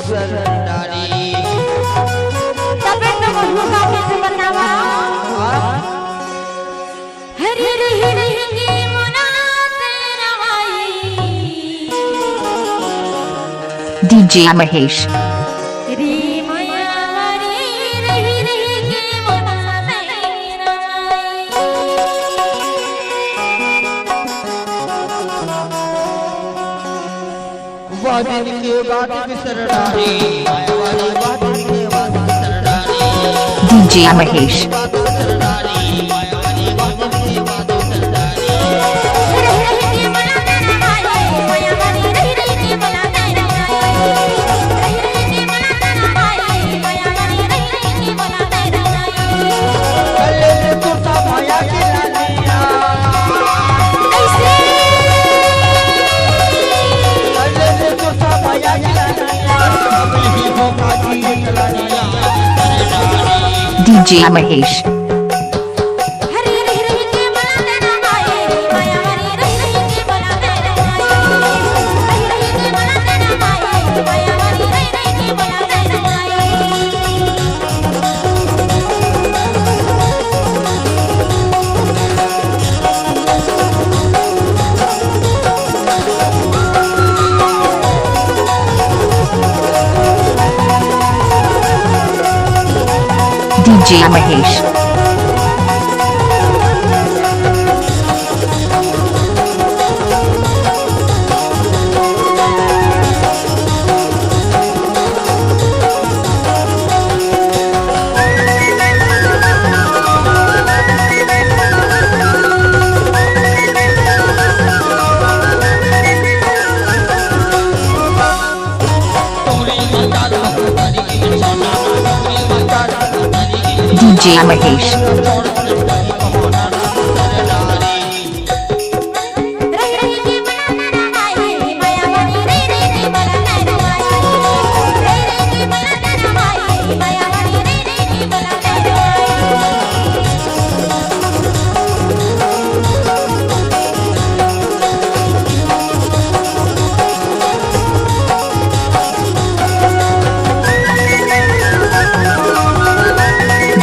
सरदारी तबे तो भूखा कैसे बनावा हरी रही रहेंगे मुना तेरा भाई DJ Mahesh री माया हरी रही रहेंगे मुना तेरा वादिन के बाद की सरदारी माया वाली वादिन के बाद की सरदारी DJ Mahesh सरदारी माया वाली वादिन के बाद की सरदारी रही रहेंगे मुना तेरा भाई माया हरी रही रहेंगे मुना तेरा भाई रही रहेंगे मुना तेरा भाई माया हरी रही रहेंगे मुना तेरा भाई गले में कुर्ता माया की लालिया ऐसे गले में कुर्ता माया की लालिया अभी ही हो काजी ये लालिया DJ Mahesh हरी रही रही के बना देना भाई माया हरी रही रही के बना देना भाई रही रही के बना देना भाई माया हरी रही रही के बना देना DJ Mahesh DJ Mahesh रही रही के बना देना भाई माया हरी रही रही के बना देना भाई रही रही के बना देना भाई माया हरी रही रही के बना देना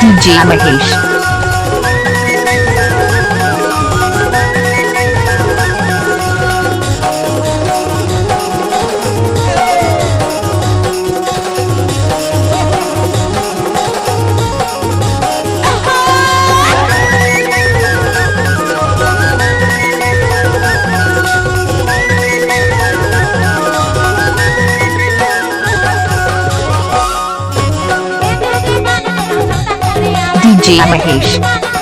DJ Mahesh DJ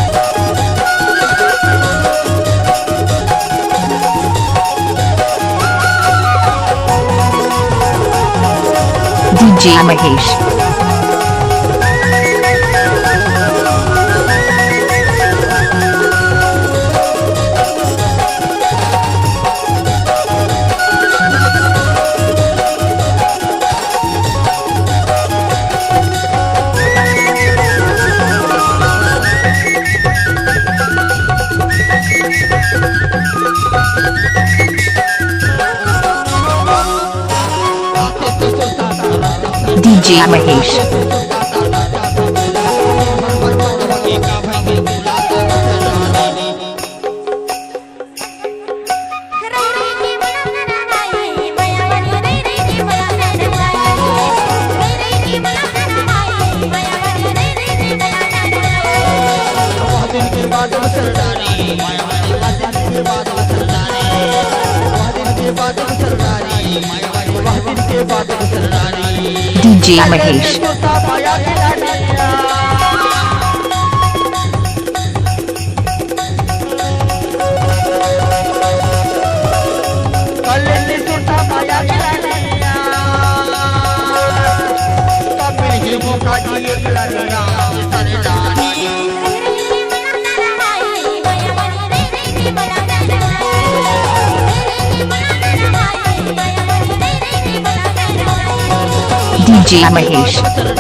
Mahesh DJ Mahesh DJ Mahesh DJ Mahesh Bye. DJ Mahesh.